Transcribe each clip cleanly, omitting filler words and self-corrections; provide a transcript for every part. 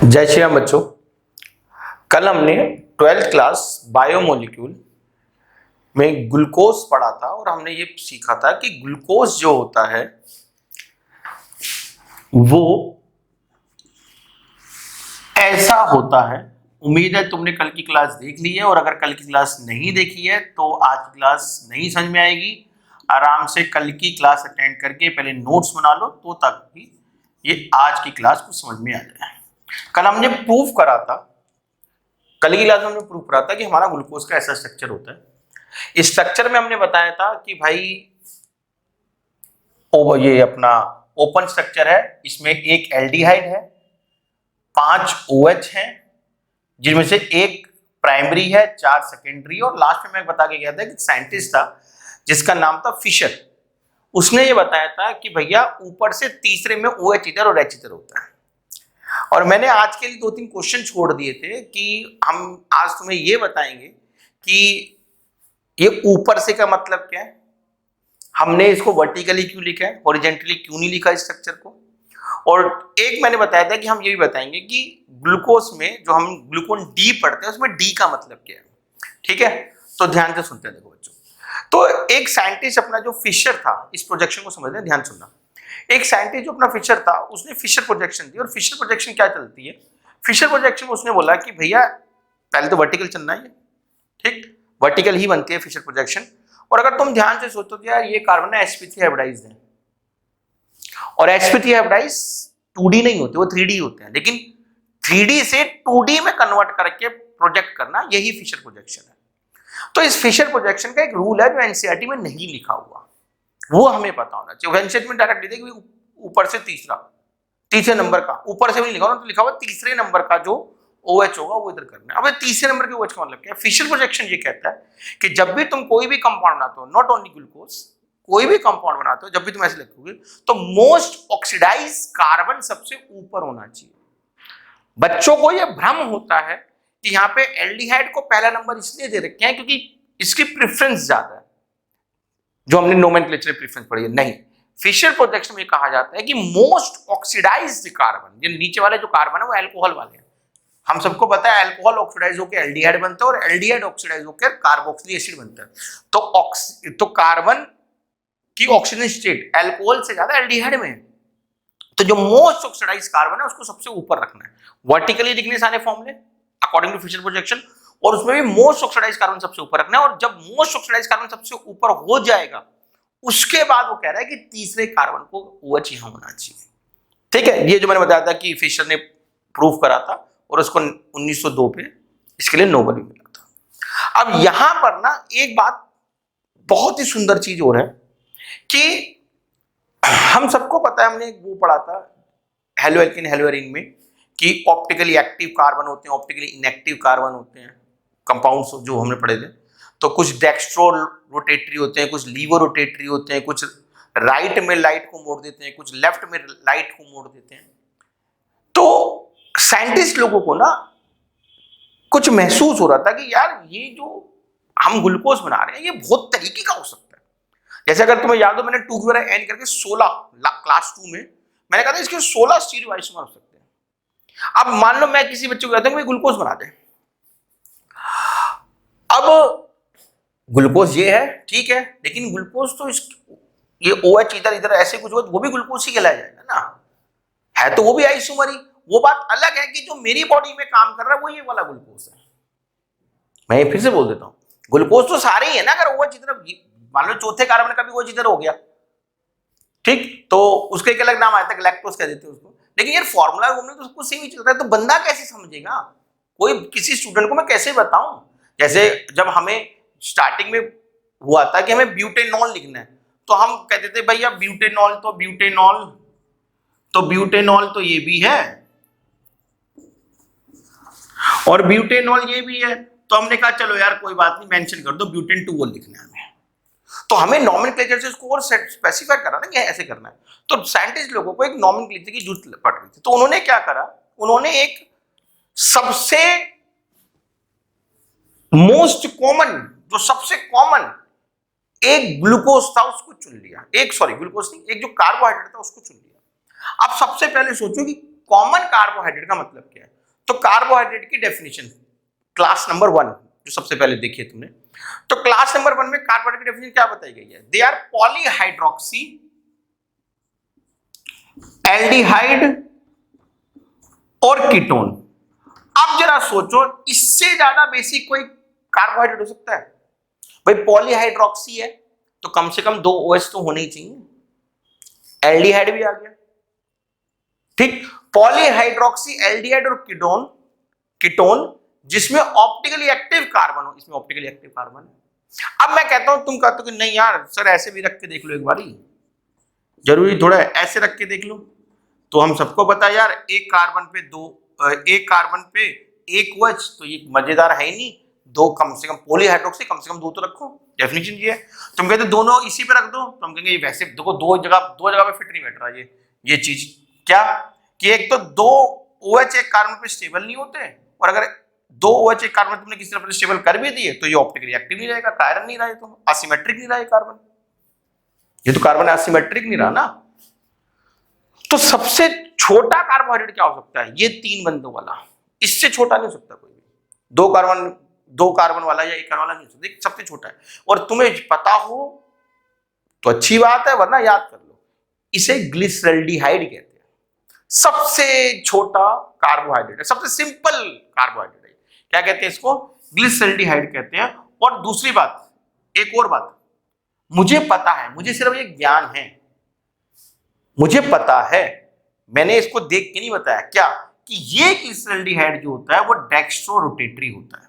जय श्री राम बच्चों। कल हमने 12th क्लास बायोमोलिक्यूल में ग्लूकोज पढ़ा था और हमने ये सीखा था कि ग्लूकोज जो होता है वो ऐसा होता है। उम्मीद है तुमने कल की क्लास देख ली है, और अगर कल की क्लास नहीं देखी है तो आज की क्लास नहीं समझ में आएगी। आराम से कल की क्लास अटेंड करके पहले नोट्स बना लो तो ताकि ये आज की क्लास को समझ में आ जाए। कल हमने प्रूफ करा था, कल की क्लास में हमने प्रूफ करा था कि हमारा ग्लूकोज का ऐसा स्ट्रक्चर होता है। इस स्ट्रक्चर में हमने बताया था कि भाई ये अपना ओपन स्ट्रक्चर है, इसमें एक एल्डिहाइड है, 5 OH हैं जिनमें से एक प्राइमरी है, 4 सेकेंडरी, और लास्ट में मैं बता के गया था कि साइंटिस्ट था जिसका नाम था फिशर। उसने ये बताया था कि भैया ऊपर से तीसरे में OH इधर और H इधर होता है। और मैंने आज के लिए 2-3 क्वेश्चन छोड़ दिए थे कि हम आज तुम्हें ये बताएंगे कि ये ऊपर से का मतलब क्या है, हमने इसको वर्टिकली क्यों लिखा है, हॉरिजॉन्टली क्यों नहीं लिखा इस स्ट्रक्चर को। और एक मैंने बताया था कि हम ये भी बताएंगे कि ग्लूकोज में जो हम ग्लूकोन डी पढ़ते हैं उसमें डी का मतलब क्या है। ठीक है, तो ध्यान से सुनते हैं। देखो बच्चों, तो एक साइंटिस्ट अपना जो फिशर था, इस प्रोजेक्शन को समझना, ध्यान सुनना। एक साइंटिस्ट जो अपना फिशर था उसने फिशर प्रोजेक्शन दी। और फिशर प्रोजेक्शन क्या चलती है, फिशर प्रोजेक्शन में उसने बोला कि भैया पहले तो वर्टिकल चलना है, ठीक, वर्टिकल ही बनती है फिशर प्रोजेक्शन। और अगर तुम ध्यान से सोचो तो यार ये कार्बन है sp3 हाइब्रिडाइज्ड है, और sp3 हाइब्रिडाइज 2D नहीं होते, वो 3D होते हैं, लेकिन 3D से 2D में कन्वर्ट करके प्रोजेक्ट करना यही फिशर प्रोजेक्शन है। तो इस फिशर प्रोजेक्शन का एक रूल है जो एनसीईआरटी में नहीं लिखा हुआ, वो हमें पता होना चाहिए। एनसीईआरटी में डायरेक्ट लिखा है कि ऊपर से तीसरे नंबर का, ऊपर से भी नहीं लिखा होना, तो लिखा हुआ तीसरे नंबर का जो OH होगा वो इधर करना है। अब तीसरे नंबर के OH का मतलब क्या है? फिशर प्रोजेक्शन ये कहता है कि जब भी तुम कोई भी कंपाउंड बनाते हो, नॉट ओनली ग्लूकोज, कोई भी कंपाउंड बनाते हो, जब भी तुम ऐसे लिखोगे तो मोस्ट ऑक्सीडाइज कार्बन सबसे ऊपर होना चाहिए। बच्चों को यह भ्रम होता है कि यहाँ पे एल्डिहाइड को पहला नंबर इसलिए दे रखे हैं क्योंकि इसकी प्रेफरेंस ज्यादा है, जो हमने नोमेनक्लेचर प्रेफरेंस पढ़ी है। नहीं, फिशर प्रोजेक्शन में कहा जाता है कि मोस्ट ऑक्सीडाइज्ड कार्बन, ये नीचे वाले जो कार्बन है वो अल्कोहल वाले हैं। हम सबको पता है अल्कोहल ऑक्सीडाइज होकर एल्डिहाइड बनता है, और एल्डिहाइड ऑक्सीडाइज होकर कार्बोक्सिलिक एसिड बनता है। तो कार्बन की ऑक्सीजन स्टेट अल्कोहल से ज्यादा एल्डिहाइड में है। तो जो मोस्ट ऑक्सीडाइज कार्बन है उसको सबसे ऊपर रखना है, वर्टिकली लिखने सारे फॉर्मूले अकॉर्डिंग टू फिशर प्रोजेक्शन, और उसमें भी मोस्ट ऑक्सीडाइज कार्बन सबसे ऊपर रखना है। और जब मोस्ट ऑक्सीडाइज कार्बन सबसे ऊपर हो जाएगा उसके बाद वो कह रहा है कि तीसरे कार्बन को OH यहां होना चाहिए। ठीक है, ये जो मैंने बताया था कि फिशर ने प्रूफ करा था और उसको 1902 पे इसके लिए नोबेल भी मिला था। अब यहां पर ना एक बात बहुत ही सुंदर चीज हो रहा है कि हम सबको पता है, हमने एक वो पढ़ा था हेलो एल्किन हेलो एरीन में कि ऑप्टिकली एक्टिव कार्बन होते हैं, ऑप्टिकली इनएक्टिव कार्बन होते हैं, कंपाउंड्स जो हमने पढ़े थे। तो कुछ डेक्स्ट्रो रोटेटरी होते हैं, कुछ लीवो रोटेटरी होते हैं, कुछ राइट में लाइट को मोड़ देते हैं, कुछ लेफ्ट में लाइट को मोड़ देते हैं। तो साइंटिस्ट लोगों को ना कुछ महसूस हो रहा था कि यार ये जो हम ग्लूकोज बना रहे हैं ये बहुत तरीके का हो सकता है। जैसे अगर तुम्हें याद हो, मैंने 2 की वजह n करके 16 क्लास 2 में मैंने कहा था इसके 16 स्टीरियो आइसोमर हो सकते हैं। अब मान लो मैं किसी बच्चे को कहता हूं ग्लूकोज बना दे, अब ग्लूकोज ये है, ठीक है, लेकिन ग्लूकोज तो ये OH इधर इधर ऐसे कुछ हो, वो भी ग्लूकोज ही कहलाया जाएगा ना, है तो वो भी आइसोमर ही। वो बात अलग है कि जो मेरी बॉडी में काम कर रहा है वो ये वाला ग्लूकोज है। मैं फिर से बोल देता हूं, ग्लूकोज तो सारे ही है ना। अगर OH इधर, मान लो चौथे कार्बन का भी OH इधर हो गया, ठीक, तो उसके एक अलग नाम आता है, लैक्टोज कह देते हैं उसको। लेकिन यार फॉर्मूला घूमने तो उसको सेम ही चल रहा है, तो बंदा कैसे समझेगा? कोई किसी स्टूडेंट को मैं कैसे बताऊं? जैसे जब हमें स्टार्टिंग में हुआ था कि हमें ब्यूटेनॉल लिखना है, तो हम कहते थे भैया ब्यूटेनॉल तो ब्यूटेनॉल तो ये भी है और ब्यूटेनॉल ये भी है, तो हमने कहा चलो यार कोई बात नहीं, मेंशन कर दो ब्यूटेन 2 लिखना है हमें। तो हमें नॉमेनक्लेचर से इसको और स्पेसिफाई करा ना कि ऐसे करना है। तो साइंटिस्ट लोगों को एक नॉमेनक्लेचर की जरूरत पड़ रही थी, तो उन्होंने क्या करा, उन्होंने एक सबसे मोस्ट कॉमन, जो सबसे कॉमन एक ग्लूकोज था उसको चुन लिया, ग्लूकोज नहीं, एक जो कार्बोहाइड्रेट था उसको चुन लिया। अब सबसे पहले सोचो कि कॉमन कार्बोहाइड्रेट का मतलब क्या है। तो कार्बोहाइड्रेट की डेफिनेशन क्लास नंबर 1 जो सबसे पहले देखिए तुमने, तो क्लास नंबर 1 में कार्बोहाइड्रेट की डेफिनेशन क्या बताई गई है, दे आर पॉलीहाइड्रोक्सी एल्डिहाइड और कीटोन। अब जरा सोचो, इससे ज्यादा बेसिक कोई कार्बोहाइड्रेट हो सकता है? भाई पॉलीहाइड्रोक्सी है तो कम से कम 2 OH तो होने ही चाहिए, एल्डिहाइड भी आ गया, ठीक, पॉलीहाइड्रोक्सी एल्डिहाइड और कीटोन, कीटोन जिसमें ऑप्टिकली एक्टिव कार्बन हो, इसमें ऑप्टिकली एक्टिव कार्बन है। अब मैं कहता हूं, तुम कहते हो कि नहीं यार सर ऐसे भी रख के देख लो एक बारी, जरूरी थोड़ा ऐसे रख के देख लो, तो हम सबको पता है यार एक कार्बन पे एक OH, तो ये मजेदार है ही नहीं, दो कम से कम पॉलीहाइड्रोक्सी कम से कम 2 तो रखो, डेफिनेशन ये है। तुम कहते दोनों इसी पे रख दो, तो हम कहेंगे वैसे देखो दो जगह पे फिट नहीं बैठ रहा ये चीज, क्या कि एक तो 2 OH एक कार्बन पे स्टेबल नहीं होते, और अगर 2 OH एक कार्बन तुमने किसी तरह से स्टेबल कर भी दिए तो ये ऑप्टिकली एक्टिव नहीं रहेगा, कायरन नहीं रहा, तो असिमेट्रिक नहीं रहा ये कार्बन, ये तो कार्बन असिमेट्रिक नहीं रहा ना। तो सबसे छोटा कार्बोहाइड्रेट क्या हो सकता है, ये 3 बंदों वाला, इससे छोटा नहीं हो सकता कोई भी, 2 कार्बन वाला या 1 कार्बन वाला नहीं हो सकता, सबसे छोटा है। और तुम्हें पता हो तो अच्छी बात है, वरना याद कर लो, इसे ग्लिसरल्डिहाइड कहते हैं, सबसे छोटा कार्बोहाइड्रेट है, सबसे सिंपल कार्बोहाइड्रेट है, क्या कहते हैं इसको, ग्लिसरल्डिहाइड कहते हैं। और दूसरी बात, एक और बात, मुझे पता है, मुझे सिर्फ ये ज्ञान है, मुझे पता है, मैंने इसको देख के नहीं बताया, क्या कि ये ग्लिसरल्डिहाइड जो होता है वो डेक्स्ट्रो रोटेटरी होता है।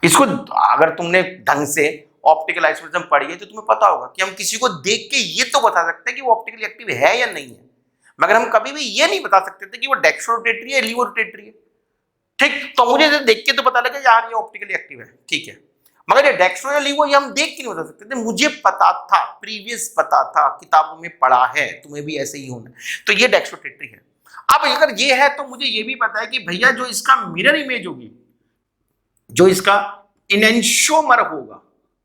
इसको अगर तुमने ढंग से ऑप्टिकल आइसोमेरिज्म पढ़ी है तो तुम्हें पता होगा कि हम किसी को देख के ये तो बता सकते हैं कि वो ऑप्टिकली एक्टिव है या नहीं है, मगर हम कभी भी ये नहीं बता सकते थे कि वो डेक्स्ट्रो रोटेटरी है, लीवो रोटेटरी है, ठीक। तो मुझे देख के तो पता लगा यार ये ऑप्टिकली एक्टिव है, ठीक है, मगर ये डेक्स्ट्रो या लीवो ये हम देख के नहीं बता सकते थे, मुझे पता था, प्रीवियस पता था, किताबों में पढ़ा है, तुम्हें भी ऐसे ही होना, तो ये डेक्स्ट्रो रोटेटरी है। अब अगर ये है तो मुझे ये भी पता है कि भैया जो इसका मिरर इमेज होगी, जो इसका इनेंशियोमर होगा,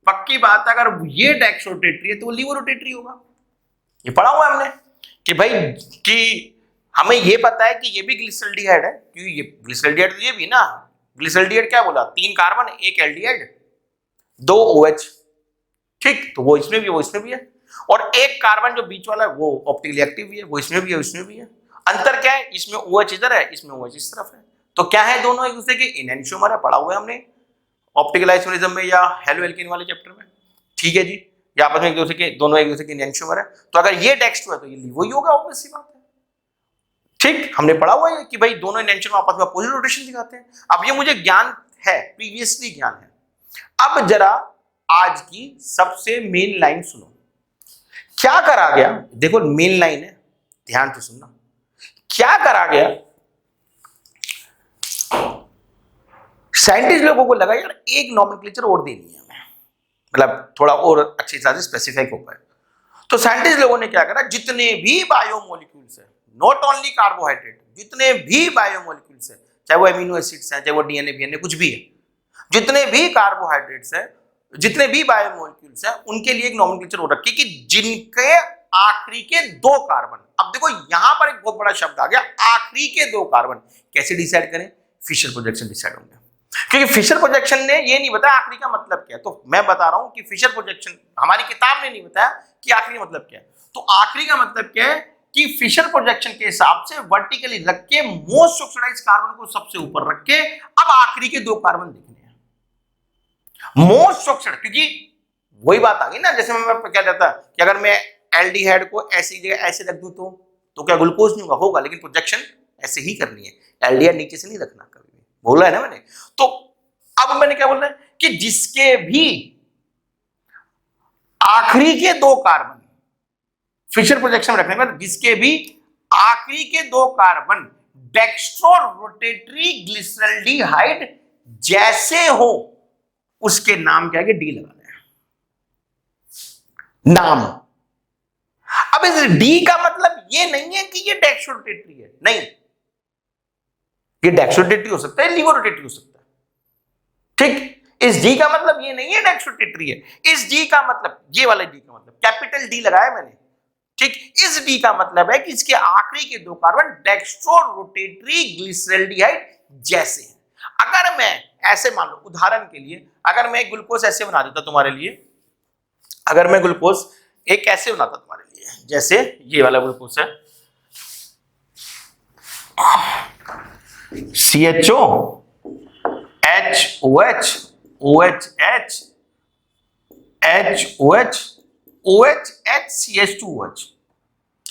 पक्की बात है अगर ये डेक्स्ट्रो रोटेटरी है तो वो लीवो रोटेटरी होगा, ये पढ़ा हुआ है हमने कि भाई कि हमें ये पता है कि ये भी ग्लिसरल्डिहाइड है, क्योंकि ये ग्लिसरल्डिहाइड तो ये भी ना, ग्लिसरल्डिहाइड क्या बोला, 3 कार्बन 1 एल्डिहाइड 2 OH, ठीक, तो वो इसमें भी है, वो इसमें भी है, और एक कार्बन जो बीच वाला है वो ऑप्टिकली एक्टिव भी है, वो इसमें भी है, इसमें भी है। अंतर क्या है, इसमें OH इधर है, इसमें OH इस तरफ है, तो क्या है दोनों एक दूसरे के इनेंशियोमर है, पढ़ा हुआ है हमने ऑप्टिकल आइसोमेरिज्म में या हेलो एल्केन वाले चैप्टर में, ठीक है जी, ये आपस में एक दूसरे के, दोनों एक दूसरे के इनेंशियोमर है, तो अगर ये डेक्स्ट्रो है तो ये लीवो ही होगा, ऑब्वियस सी बात है, ठीक, हमने पढ़ा हुआ है कि भाई दोनों इनेंशियोमर आपस में अपोजिट रोटेशन दिखाते हैं। अब ये मुझे ज्ञान है, प्रीवियसली ज्ञान है। अब जरा आज की सबसे मेन लाइन सुनो, क्या करा गया, देखो मेन लाइन है, ध्यान से सुनना, क्या करा गया, साइंटिस्ट लोगों को लगा यार एक नॉमेनक्लेचर और देनी है हमें, मतलब थोड़ा और अच्छी तरह से स्पेसिफाइक हो पाए, तो साइंटिस्ट लोगों ने क्या करा, जितने भी बायोमोलिक्यूल्स है, नॉट ओनली कार्बोहाइड्रेट, जितने भी बायोमोलिक्यूल्स है, चाहे वो अमीनो एसिड्स हैं, चाहे वो डीएनए कुछ भी है, जितने भी कार्बोहाइड्रेट्स है, जितने भी बायोमोलिक्यूल्स हैं, उनके लिए एक नॉमेनक्लेचर हो रखी कि जिनके आखिरी के 2 कार्बन, अब देखो यहां पर एक बहुत बड़ा शब्द आ गया, आखिरी के 2 कार्बन, कैसे डिसाइड करें, फिशर प्रोजेक्शन डिसाइड होंगे, क्योंकि फिशर प्रोजेक्शन ने ये नहीं बताया आखिरी का मतलब क्या है, तो मैं बता रहा हूं कि फिशर प्रोजेक्शन हमारी किताब ने नहीं बताया कि आखिरी मतलब क्या है, तो आखिरी का मतलब क्या है कि फिशर प्रोजेक्शन के हिसाब से वर्टिकली रख के मोस्ट ऑक्सीडाइज्ड कार्बन को सबसे ऊपर रख के अब आखिरी के 2 कार्बन देखने हैं, मोस्ट ऑक्सीडाइज्ड, क्योंकि वही बात आ गई ना, जैसे मैं क्या कहता कि अगर मैं एल्डिहाइड को ऐसी जगह ऐसे रख दूं तो क्या ग्लूकोज नहीं होगा, लेकिन प्रोजेक्शन ऐसे ही करनी है, एल्डिहाइड नीचे से नहीं रखना, कभी भी बोला है ना मैंने। तो अब मैंने क्या बोलना है कि जिसके भी आखिरी के 2 कार्बन फिशर प्रोजेक्शन में रखने के बाद, जिसके भी आखिरी के 2 कार्बन डेक्स्ट्रो रोटेटरी ग्लिसरल्डिहाइड जैसे हो, उसके नाम क्या है, डी लगाना है नाम। अब इस डी का मतलब ये नहीं है कि ये डेक्स्ट्रो रोटेटरी है, नहीं, ये डेक्स्ट्रो रोटेटरी हो सकता है, लीवो रोटेटरी हो सकता है, ठीक, इस डी का मतलब ये नहीं है डेक्स्ट्रो रोटेटरी है, इस डी का मतलब, ये वाला डी का मतलब कैपिटल डी लगाया मैंने, ठीक, इस डी का मतलब है कि इसके आखिरी के दो कार्बन डेक्स्ट्रो रोटेटरी ग्लिसरॉल्डिहाइड जैसे हैं। अगर मैं ऐसे मान लो उदाहरण के लिए, अगर मैं ग्लूकोज ऐसे बना देता तुम्हारे लिए, अगर मैं ग्लूकोज एक ऐसे बनाता तुम्हारे लिए, जैसे ये वाला ग्लूकोज है CHO HOH OHH HOH OHH CH2OH।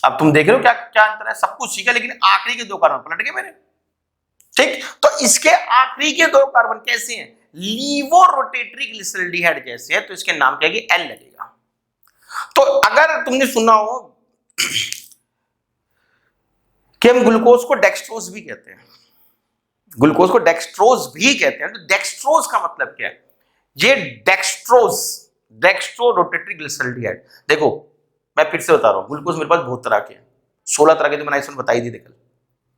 अब तुम देख रहे हो क्या क्या अंतर है, सब कुछ सीखा लेकिन आखिरी के दो कार्बन पलट गए मेरे। ठीक, तो इसके आखिरी के दो कार्बन कैसे हैं, लीवो रोटेटरी ग्लिसरॉल्डिहाइड जैसे है, तो इसके नाम क्या है, एल लगेगा। तो अगर तुमने सुना हो कि हम ग्लूकोज को डेक्सट्रोज भी कहते हैं, ग्लूकोज को डेक्सट्रोज भी कहते हैं, तो डेक्सट्रोज का मतलब क्या है, ये डेक्सट्रोज डेक्स्ट्रो रोटेटरी ग्लिसरॉल्डिहाइड। देखो मैं फिर से बता रहा हूं, ग्लूकोज मेरे पास बहुत तरह के हैं, 16 तरह के, तो मैंने इसमें बताई दी देखल,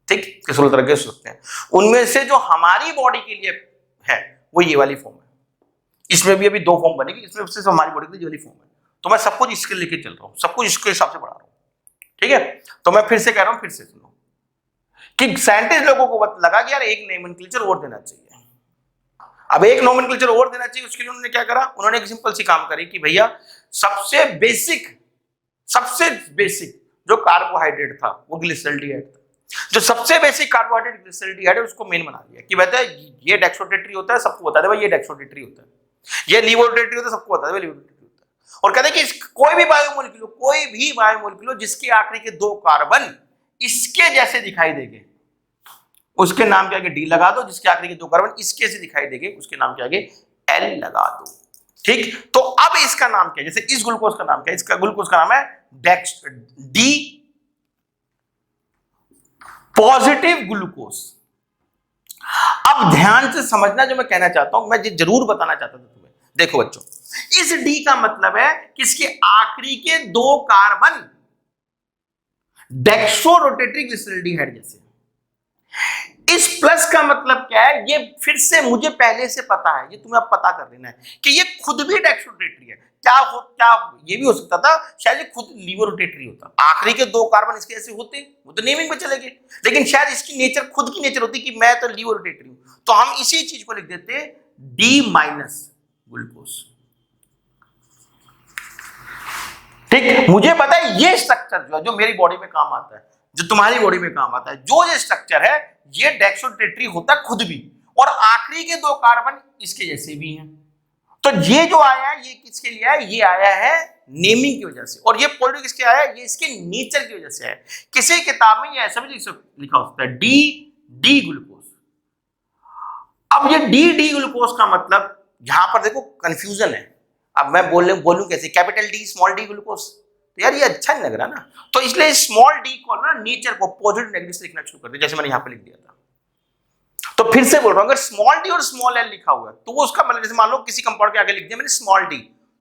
ठीक, कि 16 तरह के हो सकते हैं। उनमें से जो हमारी बॉडी के लिए है वो ये वाली फॉर्म है, इसमें भी अभी 2 फॉर्म बनेगी, इसमें से हमारी बॉडी के लिए ये वाली फॉर्म है। तो मैं सब कुछ इसके लेके चल रहा हूं, सब कुछ इसके हिसाब से पढ़ा रहा हूं, ठीक है। तो मैं फिर से कह रहा हूं, फिर से सुनो कि साइंटिस्ट लोगों को लगा कि यार एक नोमेनक्लेचर और देना चाहिए। अब एक नोमेनक्लेचर और देना चाहिए, उसके लिए उन्होंने क्या करा, उन्होंने एक सिंपल सी काम करी कि भैया सबसे बेसिक जो कार्बोहाइड्रेट था वो ग्लिसरॉल्डिहाइड था, जो सबसे बेसिक कार्बोहाइड्रेट ग्लिसरॉल्डिहाइड है उसको मेन बना दिया कि कहते हैं ये डेक्सट्रोरोटेटरी होता है, सबको बता दे भाई ये डेक्सट्रोरोटेटरी होता है, ये लीवोरोटेटरी होता है, सबको बता दे भाई लीवोरोटेटरी होता है। और कहते हैं कि कोई भी बायोमोलिक्यूल जिसके आखिरी के 2 कार्बन इसके जैसे दिखाई देंगे उसके नाम क्या है, डी लगा दो, जिसके आखिरी के 2 कार्बन इसके से दिखाई देंगे उसके नाम क्या है, एल लगा दो। ठीक, तो अब इसका नाम क्या है, जैसे इस ग्लूकोज का नाम क्या है, इसका ग्लूकोज का नाम है डी पॉजिटिव ग्लूकोज। अब ध्यान से समझना जो मैं कहना चाहता हूं, मैं जरूर बताना चाहता था तुम्हें। देखो बच्चों, इस डी का मतलब है कि इसके आखिरी के 2 कार्बन डेक्सट्रो रोटेटरी ग्लिसरॉल्डिहाइड जैसे। इस प्लस का मतलब क्या है, ये फिर से मुझे पहले से पता है, ये तुम्हें अब पता कर लेना है कि ये खुद भी डेक्सट्रोरोटेटरी है। क्या ये भी हो सकता था शायद ये खुद लीवोरोटेटरी होता, आखिरी के 2 कार्बन इसके ऐसे होते, वो तो नेमिंग पे चले गए, लेकिन शायद इसकी नेचर खुद की नेचर होती कि मैं तो लीवोरोटेटरी हूं, तो हम इसी चीज को लिख देते डी माइनस ग्लूकोज। ठीक, मुझे पता है ये स्ट्रक्चर जो मेरी बॉडी में काम आता है, जो तुम्हारी बॉडी में काम आता है, जो ये स्ट्रक्चर है ये डेक्सट्रोरोटेटरी होता है खुद भी, और आखिरी के 2 कार्बन इसके जैसे भी हैं। तो ये जो आया है ये किसके लिए है, ये आया है नेमिंग की वजह से, और ये पॉजिटिव किसके आया है, ये इसके नेचर की वजह से है। किसी किताब में ये ऐसा भी लिखा होता है डी ग्लूकोज। अब ये डी ग्लूकोज का मतलब यहां पर देखो कंफ्यूजन है। अब मैं बोलूं कैसे, capital D small D glucose, तो यार ये अच्छा नहीं लग रहा ना, तो इसलिए स्मॉल डी को ना नेचर को पॉजिटिव नेगेटिव से लिखना शुरू कर दिया, जैसे मैंने यहां पे लिख दिया था। तो फिर से बोल रहा हूं, अगर स्मॉल डी और स्मॉल एल लिखा हुआ है तो वो उसका मतलब, जैसे मान लो किसी कंपाउंड के आगे लिख दिया मैंने स्मॉल डी,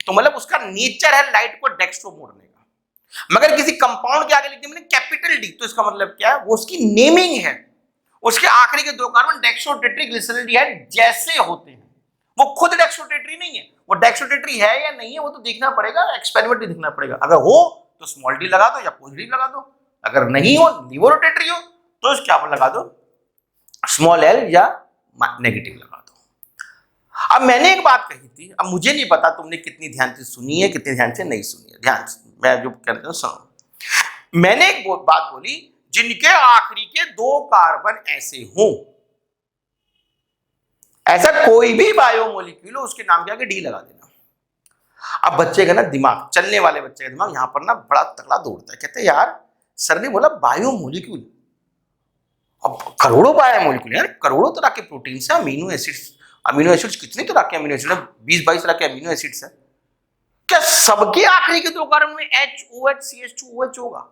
तो मतलब उसका नेचर है लाइट को डेक्स्ट्रो मोड़ने का। मगर किसी कंपाउंड के आगे लिख दिया मैंने कैपिटल डी, तो इसका मतलब क्या है, वो उसकी नेमिंग है, उसके आखिरी के 2 कार्बन डेक्सट्रोरोटेटरी ग्लिसरॉल्डिहाइड जैसे होते हैं, वो खुद डेक्सट्रोरोटेटरी नहीं है। वो डेक्सट्रोरोटेटरी है या नहीं है वो तो देखना पड़ेगा, एक्सपेरिमेंट में देखना पड़ेगा। अगर हो तो स्मॉल डी लगा दो या पॉजिटिव लगा दो, अगर नहीं हो लीवोरोटेटरी हो तो इसके आप लगा दो स्मॉल एल या नेगेटिव लगा दो। अब मैंने एक बात कही थी, अब मुझे नहीं पता तुमने कितनी ध्यान से सुनी है कितनी ध्यान से नहीं सुनी है, ध्यान से मैं जो कहता हूं सुनो। मैंने एक बात बोली, जिनके आखिरी के 2 कार्बन ऐसे हों, ऐसा कोई भी बायोमोलिक्यूल हो उसके नाम के आगे डी लगा देना। अब बच्चे का ना दिमाग, चलने वाले बच्चे का दिमाग यहां पर ना बड़ा तगड़ा दौड़ता है, कहते हैं यार सर ने बोला बायोमोलिक्यूल, अब करोड़ों बायोमोलिक्यूल यार, करोड़ों तरह के प्रोटीन है, अमीनो एसिड्स कितने तरह के अमीनो एसिड है, 20-22 तरह के अमीनो एसिड्स है, क्या सबके आखिरी के 2 कार्बन में HOH CH2OH होगा?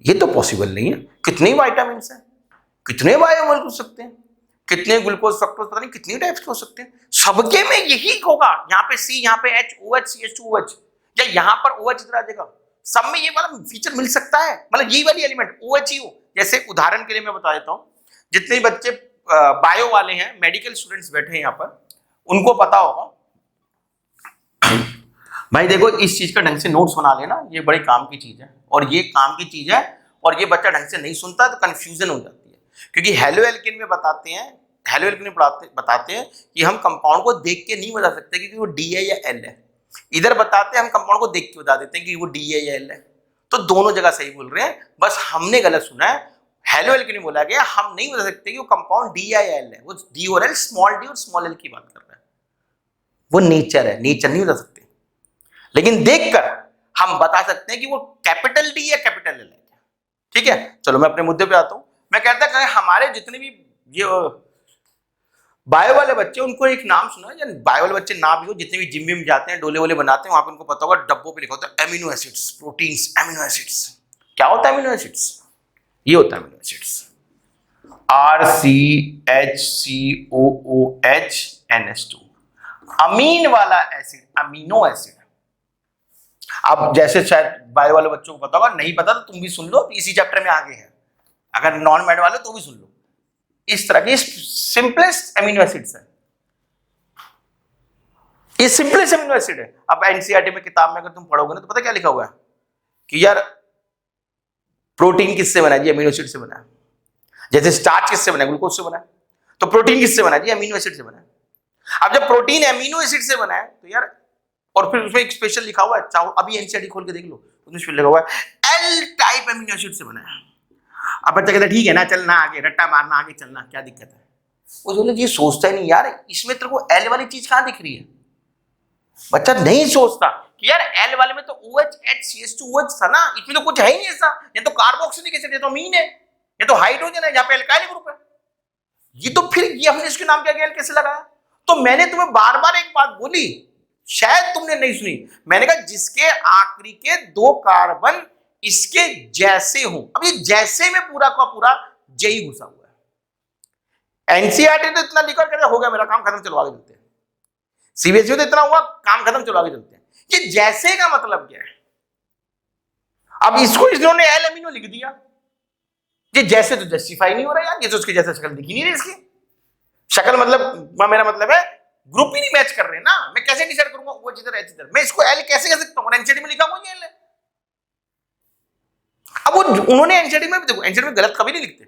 ये तो पॉसिबल नहीं है। कितने विटामिन है, कितने बायोमोलिक्यूल हो सकते हैं, कितने ग्लूकोज फ्रक्टोज पता नहीं कितनी टाइप्स के हो सकते हैं, सबके में यही होगा। यहाँ पे C, यहाँ पे HOH CH2OH, या यहाँ पर OH इधर आ जाएगा, सब में ये वाला फीचर मिल सकता है, मतलब यही वाली एलिमेंट OH ही हो। जैसे उदाहरण के लिए मैं बता देता हूँ, जितने बच्चे बायो वाले हैं, मेडिकल स्टूडेंट्स बैठे हैं यहाँ पर, उनको पता होगा भाई देखो, इस चीज का ढंग से नोट्स बना लेना, ये बड़े काम की चीज है, और ये काम की चीज है, और ये बच्चा ढंग से नहीं सुनता तो कंफ्यूजन हो जाती है। क्योंकि हेलो एल्केन में बताते हैं, हेलो एल्केन में बताते हैं कि हम कंपाउंड को देख के नहीं बता सकते कि वो डी है या एल है। इधर बताते हैं हम कंपाउंड को देख के बता देते हैं कि वो डी है या एल है। तो दोनों जगह सही बोल रहे हैं, बस हमने गलत सुना है। हेलो एल्केन में बोला गया हम नहीं बता सकते कि वो कंपाउंड डी या एल है, वो डी और एल, स्मॉल डी और स्मॉल एल की बात कर रहा है। वो नेचर है, नेचर नहीं बता सकते, लेकिन देखकर हम बता सकते हैं कि वो कैपिटल डी या कैपिटल एल है। ठीक है, चलो मैं अपने मुद्दे पे आता हूं। मैं कहता कि हमारे जितने भी ये बायो वाले बच्चे, उनको एक नाम सुना है, या बायो वाले बच्चे ना भी हो, जितने भी जिम में जाते हैं, डोले वोले बनाते हैं, वहां पे उनको पता होगा, डब्बों पे लिखा होता है amino acids, proteins, amino acids. क्या होता है एमिनो एसिड्स? ये होता है एमिनो एसिड्स, RCHCOOHNS2, अमीन वाला एसिड, अमीनो एसिड। अब जैसे शायद बायो वाले बच्चों को पता होगा, नहीं पता तो तुम भी सुन लो, इसी चैप्टर में आगे है, अगर नॉन मैड वाले तो भी सुन लो। इस तरह की सिंपलेस्ट अमीनो एसिड्स है, ये सिंपलेस्ट अमीनो एसिड है। अब एनसीईआरटी में किताब में अगर तुम पढ़ोगे ना तो पता क्या लिखा हुआ है कि यार प्रोटीन किससे बना है जी? अमीनो एसिड से बना है। जैसे स्टार्च किससे बना है? ग्लूकोज से बना है। तो प्रोटीन किससे बना है जी? अमीनो एसिड से बना है। अब जब प्रोटीन अमीनो एसिड से बना है तो यार, और फिर उसमें एक स्पेशल लिखा हुआ है, चाहो अभी एनसीईआरटी खोल के देख लो, उसमें लिखा हुआ है एल टाइप अमीनो एसिड से बना है। अब बच्चा कहता है ठीक है ना, चलना आगे, रट्टा मारना, आगे चलना, क्या दिक्कत है? वो जो ये सोचता ही नहीं यार, इसमें तेरे को एल वाली चीज कहां दिख रही है? बच्चा नहीं सोचता कि यार एल वाले में तो OH CH2OH था ना, इसमें तो कुछ है ही नहीं ऐसा, ये तो कार्बोक्सिलिक एसिड है, तो अमीन है, ये तो हाइड्रोजन है, यहाँ पे एल्काइल ग्रुप है। ये तो फिर ये हमने इसके नाम क्या एल कैसे लगाया? तो मैंने तुम्हें बार बार एक बात बोली, शायद तुमने नहीं सुनी। मैंने कहा जिसके आखिरी के 2 कार्बन इसके जैसे हो। अब ये जैसे में पूरा का पूरा जेई घुसा हुआ है। एनसीईआरटी तो इतना लिखा कर हो गया, मेरा काम खत्म, चलो आगे चलते हैं। सीबीएसई तो इतना हुआ, काम खत्म, चलो आगे चलते हैं। ये जैसे का मतलब क्या है? अब इसको इन्होंने एल अमीनो लिख दिया, ये जैसे तो जस्टिफाई नहीं हो रहा यार, ये तो उसकी जैसे शक्ल दिख ही नहीं रही इसकी शक्ल, मतलब मेरा मतलब है ग्रुप ही नहीं मैच कर रहे ना। मैं कैसे डिसाइड करूंगा वो जिधर एच इधर? मैं इसको एल कैसे कह सकता हूं? एनसीईआरटी में लिखा हुआ ये एल है। अब वो उन्होंने एनसीईआरटी में भी, देखो एनसीईआरटी में गलत कभी नहीं लिखते,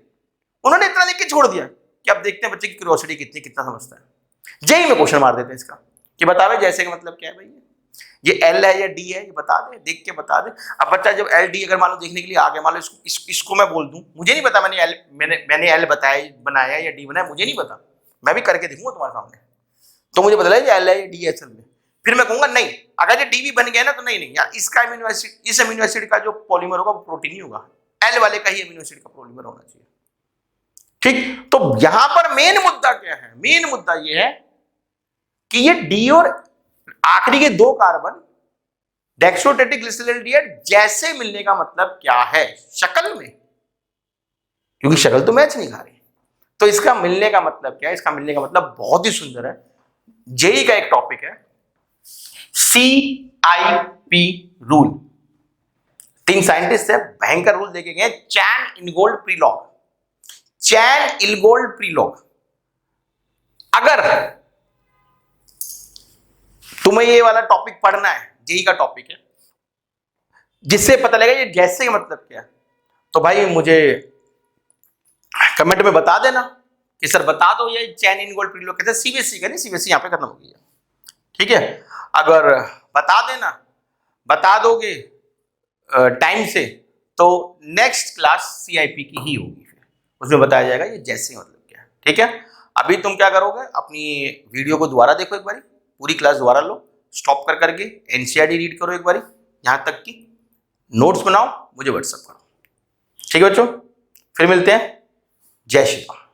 उन्होंने इतना लिख के छोड़ दिया कि अब देखते हैं बच्चे की क्यूरियोसिटी कितना समझता है। जेई में क्वेश्चन मार देते हैं इसका कि बतावे जैसे का मतलब क्या है भाई, ये एल है या डी है, ये बता दे, देख के बता दे। अब बच्चा जब एल डी अगर मान लो देखने के लिए आ गया, मान लो इसको मैं बोल दूं, मुझे नहीं पता मैंने एल बनाया या डी बनाया, मुझे नहीं पता, मैं भी करके दिखूंगा तुम्हारे सामने, तो मुझे पता लगे एल है या डी है असल में। फिर मैं कहूंगा नहीं, अगर ये डी भी बन गया ना तो नहीं यार, इसका अमीनो एसिड, इस अमीनो एसिड का जो पॉलीमर होगा वो प्रोटीन ही होगा, एल वाले का ही अमीनो एसिड का पॉलीमर होना चाहिए। ठीक, तो यहां पर मेन मुद्दा क्या है? मेन मुद्दा ये है कि ये डी और आखिरी के 2 कार्बन डेक्सट्रोटेट्राग्लिसरॉल्डिहाइड जैसे मिलने का मतलब क्या है शक्ल में? क्योंकि शक्ल तो मैच नहीं खा रही, तो इसका मिलने का मतलब क्या है? इसका मिलने का मतलब बहुत ही सुंदर है। जेई का एक टॉपिक है CIP रूल। 3 साइंटिस्ट है, भयंकर रूल देखे गए, चैन इनगोल्ड प्रीलॉग, चैन इनगोल्ड प्रीलॉग। अगर तुम्हें ये वाला टॉपिक पढ़ना है, जेई का टॉपिक है, जिससे पता लगेगा ये जैसे का मतलब क्या है, तो भाई मुझे कमेंट में बता देना कि सर बता दो ये चैन इनगोल्ड प्रीलॉग कैसे। सीबीएसई का नहीं, सीबीएसई यहां पे खत्म हो गई है, ठीक है। अगर बता देना, बता दोगे टाइम से, तो नेक्स्ट क्लास CIP की ही होगी, फिर उसमें बताया जाएगा ये जैसे मतलब क्या है, ठीक है। अभी तुम क्या करोगे, अपनी वीडियो को दोबारा देखो एक बारी, पूरी क्लास दोबारा लो, स्टॉप कर करके एनसीईआरटी रीड करो एक बारी, यहां तक की नोट्स बनाओ, मुझे व्हाट्सएप करो, ठीक है बच्चों। फिर मिलते हैं, जय श्री राम।